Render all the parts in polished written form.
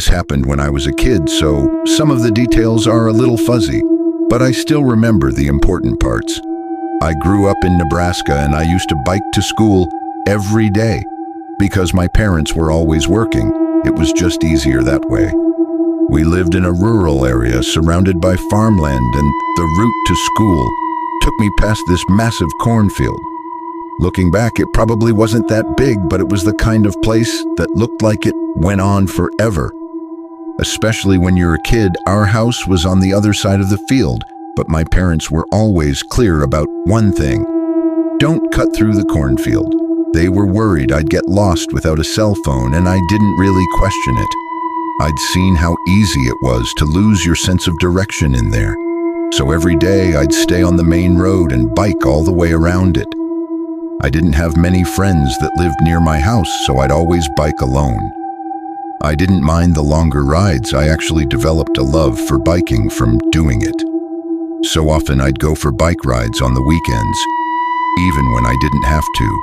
This happened when I was a kid, so some of the details are a little fuzzy, but I still remember the important parts. I grew up in Nebraska and I used to bike to school every day. Because my parents were always working, it was just easier that way. We lived in a rural area surrounded by farmland, and the route to school took me past this massive cornfield. Looking back, it probably wasn't that big, but it was the kind of place that looked like it went on forever. Especially when you're a kid, our house was on the other side of the field, but my parents were always clear about one thing: don't cut through the cornfield. They were worried I'd get lost without a cell phone, and I didn't really question it. I'd seen how easy it was to lose your sense of direction in there. So every day I'd stay on the main road and bike all the way around it. I didn't have many friends that lived near my house, so I'd always bike alone. I didn't mind the longer rides. I actually developed a love for biking from doing it. So often I'd go for bike rides on the weekends, even when I didn't have to.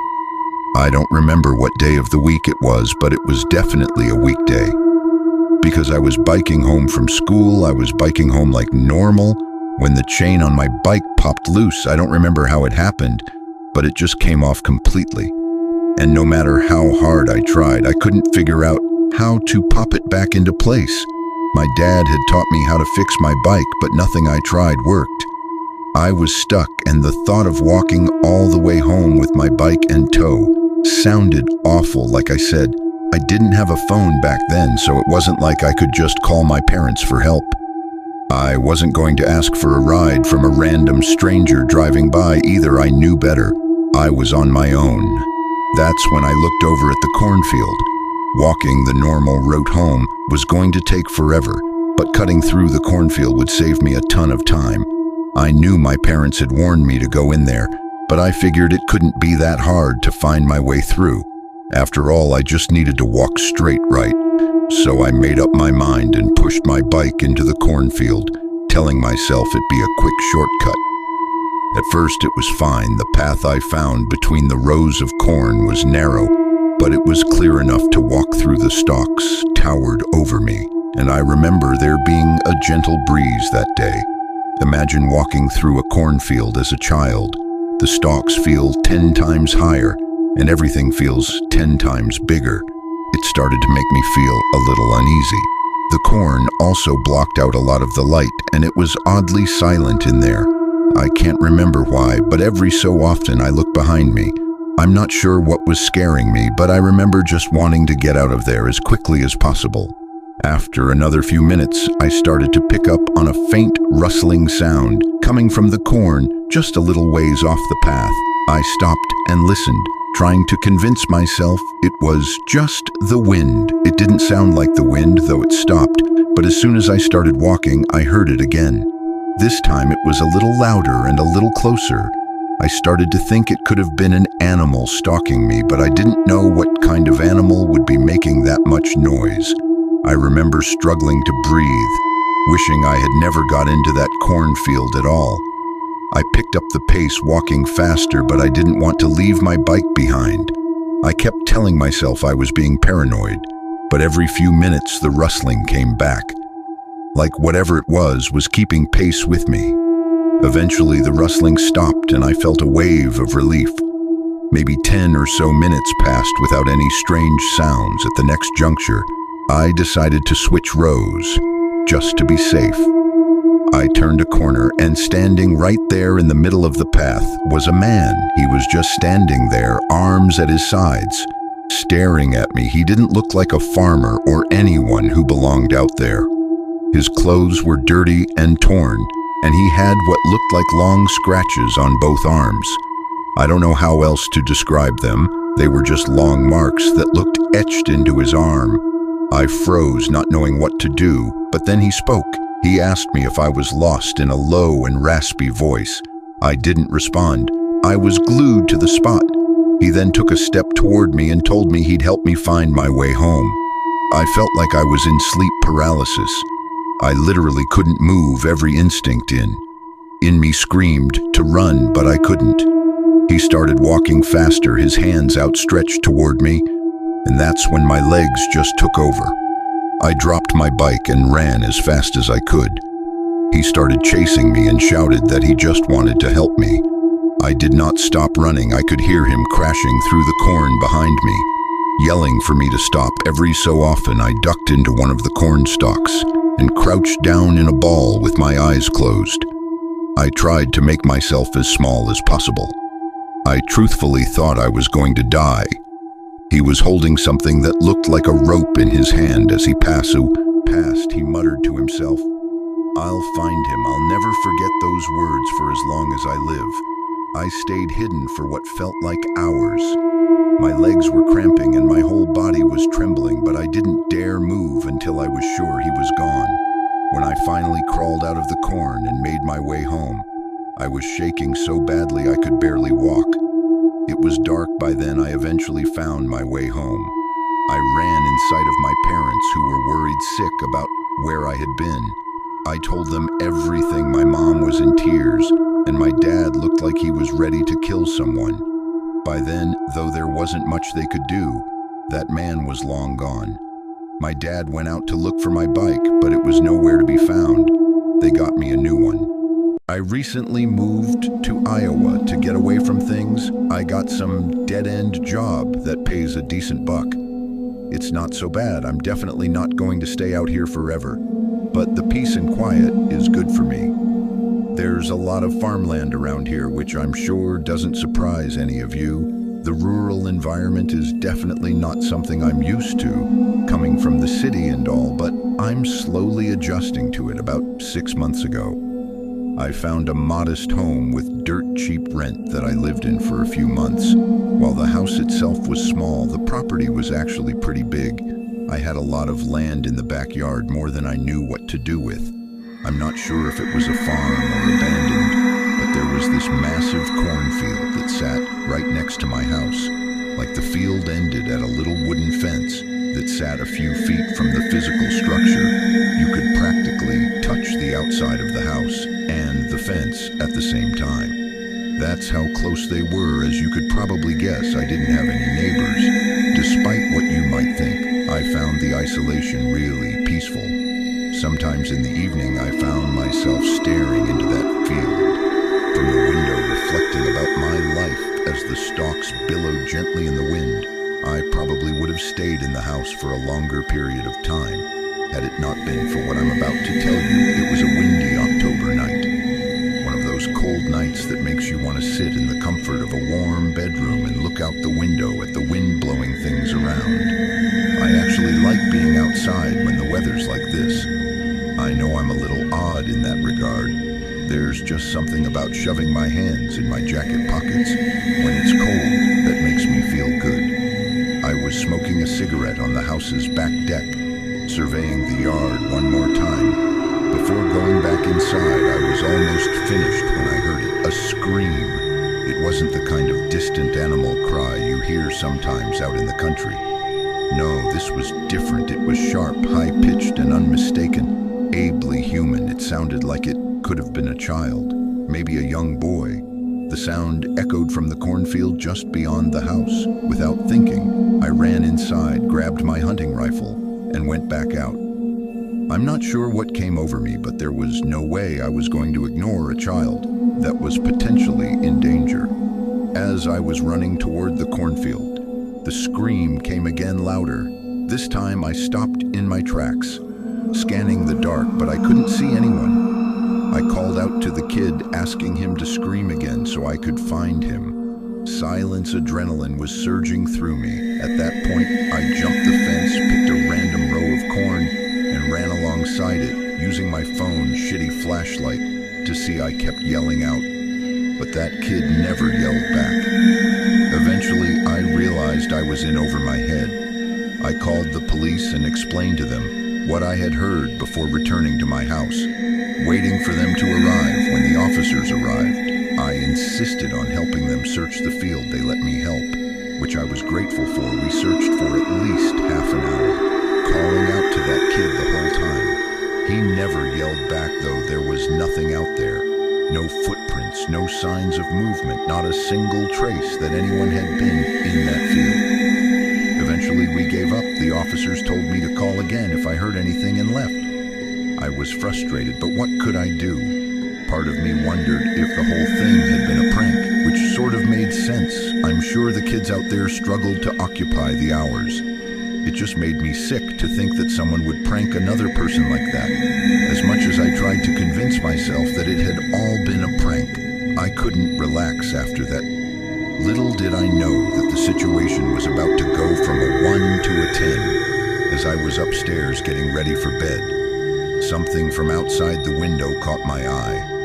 I don't remember what day of the week it was, but it was definitely a weekday. Because I was biking home from school, I was biking home like normal, when the chain on my bike popped loose. I don't remember how it happened, but it just came off completely. And no matter how hard I tried, I couldn't figure out how to pop it back into place. My dad had taught me how to fix my bike, but nothing I tried worked. I was stuck, and the thought of walking all the way home with my bike in tow sounded awful. Like I said, I didn't have a phone back then, so it wasn't like I could just call my parents for help. I wasn't going to ask for a ride from a random stranger driving by either. I knew better. I was on my own. That's when I looked over at the cornfield. Walking the normal route home was going to take forever, but cutting through the cornfield would save me a ton of time. I knew my parents had warned me to go in there, but I figured it couldn't be that hard to find my way through. After all, I just needed to walk straight, right? So I made up my mind and pushed my bike into the cornfield, telling myself it'd be a quick shortcut. At first it was fine. The path I found between the rows of corn was narrow, but it was clear enough to walk through. The stalks towered over me, and I remember there being a gentle breeze that day. Imagine walking through a cornfield as a child. The stalks feel 10 times higher, and everything feels 10 times bigger. It started to make me feel a little uneasy. The corn also blocked out a lot of the light, and it was oddly silent in there. I can't remember why, but every so often I look behind me. I'm not sure what was scaring me, but I remember just wanting to get out of there as quickly as possible. After another few minutes, I started to pick up on a faint rustling sound coming from the corn just a little ways off the path. I stopped and listened, trying to convince myself it was just the wind. It didn't sound like the wind, though it stopped, but as soon as I started walking, I heard it again. This time it was a little louder and a little closer. I started to think it could have been an animal stalking me, but I didn't know what kind of animal would be making that much noise. I remember struggling to breathe, wishing I had never got into that cornfield at all. I picked up the pace, walking faster, but I didn't want to leave my bike behind. I kept telling myself I was being paranoid, but every few minutes the rustling came back, like whatever it was keeping pace with me. Eventually the rustling stopped and I felt a wave of relief. Maybe 10 or so minutes passed without any strange sounds. At the next juncture, I decided to switch rows, just to be safe. I turned a corner, and standing right there in the middle of the path was a man. He was just standing there, arms at his sides, staring at me. He didn't look like a farmer or anyone who belonged out there. His clothes were dirty and torn, and he had what looked like long scratches on both arms. I don't know how else to describe them. They were just long marks that looked etched into his arm. I froze, not knowing what to do, but then he spoke. He asked me if I was lost in a low and raspy voice. I didn't respond. I was glued to the spot. He then took a step toward me and told me he'd help me find my way home. I felt like I was in sleep paralysis. I literally couldn't move. Every instinct in me screamed to run, but I couldn't. He started walking faster, his hands outstretched toward me, and that's when my legs just took over. I dropped my bike and ran as fast as I could. He started chasing me and shouted that he just wanted to help me. I did not stop running. I could hear him crashing through the corn behind me, yelling for me to stop. Every so often, I ducked into one of the corn stalks and crouched down in a ball with my eyes closed. I tried to make myself as small as possible. I truthfully thought I was going to die. He was holding something that looked like a rope in his hand as he passed. He muttered to himself, "I'll find him. I'll never forget those words for as long as I live." I stayed hidden for what felt like hours. My legs were cramping and my whole body was trembling, but I didn't dare move until I was sure he was gone. When I finally crawled out of the corn and made my way home, I was shaking so badly I could barely walk. It was dark by then. I eventually found my way home. I ran in sight of my parents, who were worried sick about where I had been. I told them everything. My mom was in tears, and my dad looked like he was ready to kill someone. By then, though there wasn't much they could do, that man was long gone. My dad went out to look for my bike, but it was nowhere to be found. They got me a new one. I recently moved to Iowa to get away from things. I got some dead-end job that pays a decent buck. It's not so bad. I'm definitely not going to stay out here forever, but the peace and quiet is good for me. There's a lot of farmland around here, which I'm sure doesn't surprise any of you. The rural environment is definitely not something I'm used to, coming from the city and all, but I'm slowly adjusting to it. About 6 months ago, I found a modest home with dirt-cheap rent that I lived in for a few months. While the house itself was small, the property was actually pretty big. I had a lot of land in the backyard, more than I knew what to do with. I'm not sure if it was a farm or abandoned, but there was this massive cornfield that sat right next to my house. Like the field ended at a little wooden fence that sat a few feet from the physical structure. You could practically touch the outside of the house and the fence at the same time. That's how close they were. As you could probably guess, I didn't have any neighbors. Despite what you might think, I found the isolation really peaceful. Sometimes in the evening, I found myself staring into that field from the window, reflecting about my life as the stalks billowed gently in the wind. I probably would have stayed in the house for a longer period of time had it not been for what I'm about to tell you. It was a windy October night. One of those cold nights that makes you want to sit in the comfort of a warm bedroom and look out the window at the wind blowing things around. I actually like being outside when the weather's like this. I know I'm a little odd in that regard. There's just something about shoving my hands in my jacket pockets when it's cold that makes me feel good. I was smoking a cigarette on the house's back deck, surveying the yard one more time. Before going back inside, I was almost finished when I heard it. A scream. It wasn't the kind of distant animal cry you hear sometimes out in the country. No, this was different. It was sharp, high-pitched, and unmistaken. Ably human. It sounded like it could have been a child, maybe a young boy. The sound echoed from the cornfield just beyond the house. Without thinking, I ran inside, grabbed my hunting rifle, and went back out. I'm not sure what came over me, but there was no way I was going to ignore a child that was potentially in danger. As I was running toward the cornfield, the scream came again louder. This time I stopped in my tracks, scanning the dark, but I couldn't see anyone. I called out to the kid, asking him to scream again so I could find him. Silence. Adrenaline was surging through me. At that point, I jumped the fence, picked a random row of corn, and ran alongside it, using my phone's shitty flashlight to see I kept yelling out. But that kid never yelled back. Eventually, I realized I was in over my head. I called the police and explained to them what I had heard before returning to my house, waiting for them to arrive. When the officers arrived, I insisted on helping them search the field. They let me help, which I was grateful for. We searched for at least half an hour, calling out to that kid the whole time. He never yelled back, though. There was nothing out there. No footprints, no signs of movement, not a single trace that anyone had been in that field. Eventually, we gave up. The officers told me to call again if I heard anything and left. I was frustrated, but what could I do? Part of me wondered if the whole thing had been a prank, which sort of made sense. I'm sure the kids out there struggled to occupy the hours. It just made me sick to think that someone would prank another person like that. As much as I tried to convince myself that it had all been a prank, I couldn't relax after that. Little did I know that the situation was about to go from a 1 to a 10. As I was upstairs getting ready for bed, something from outside the window caught my eye.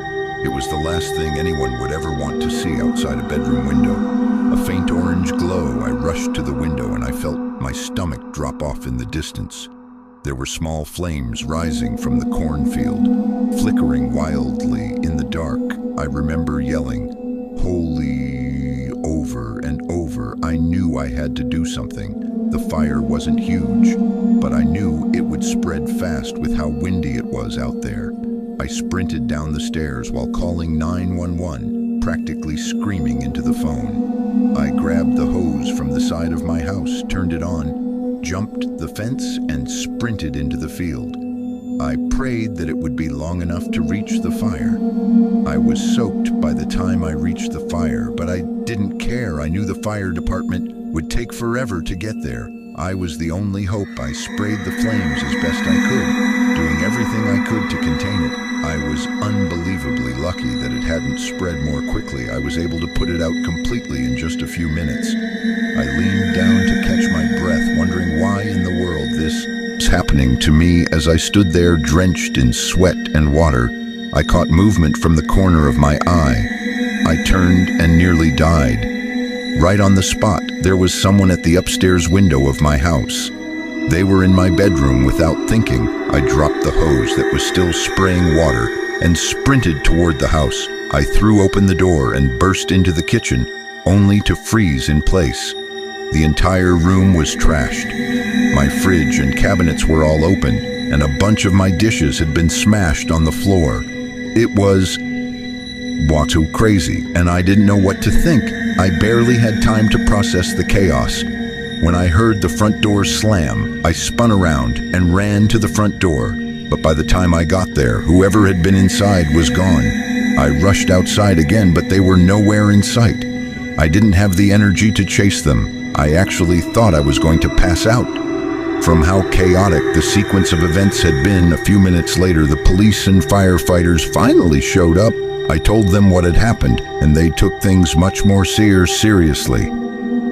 It was the last thing anyone would ever want to see outside a bedroom window. A faint orange glow. I rushed to the window and I felt my stomach drop off in the distance. There were small flames rising from the cornfield, flickering wildly in the dark. I remember yelling, "Holy," over and over. I knew I had to do something. The fire wasn't huge, but I knew it would spread fast with how windy it was out there. I sprinted down the stairs while calling 911, practically screaming into the phone. I grabbed the hose from the side of my house, turned it on, jumped the fence, and sprinted into the field. I prayed that it would be long enough to reach the fire. I was soaked by the time I reached the fire, but I didn't care. I knew the fire department would take forever to get there. I was the only hope. I sprayed the flames as best I could, doing everything I could to contain it. I was unbelievably lucky that it hadn't spread more quickly. I was able to put it out completely in just a few minutes. I leaned down to catch my breath, wondering why in the world this was happening to me. As I stood there drenched in sweat and water, I caught movement from the corner of my eye. I turned and nearly died. Right on the spot, there was someone at the upstairs window of my house. They were in my bedroom. Without thinking, I dropped the hose that was still spraying water and sprinted toward the house. I threw open the door and burst into the kitchen, only to freeze in place. The entire room was trashed. My fridge and cabinets were all open, and a bunch of my dishes had been smashed on the floor. It was too crazy, and I didn't know what to think. I barely had time to process the chaos. When I heard the front door slam, I spun around and ran to the front door. But by the time I got there, whoever had been inside was gone. I rushed outside again, but they were nowhere in sight. I didn't have the energy to chase them. I actually thought I was going to pass out. From how chaotic the sequence of events had been, a few minutes later, the police and firefighters finally showed up. I told them what had happened, and they took things much more seriously.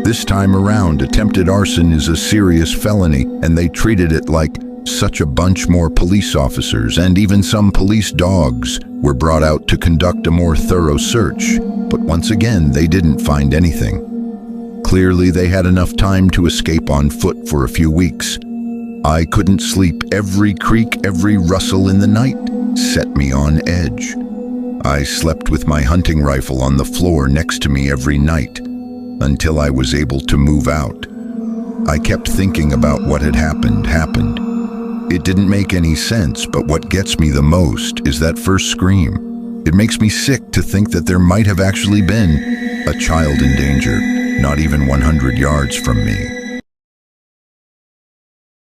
This time around, attempted arson is a serious felony, and they treated it like such. A bunch more police officers and even some police dogs were brought out to conduct a more thorough search. But once again, they didn't find anything. Clearly, they had enough time to escape on foot for a few weeks. I couldn't sleep. Every creak, every rustle in the night set me on edge. I slept with my hunting rifle on the floor next to me every night, until I was able to move out. I kept thinking about what had happened. It didn't make any sense, but what gets me the most is that first scream. It makes me sick to think that there might have actually been a child in danger, not even 100 yards from me.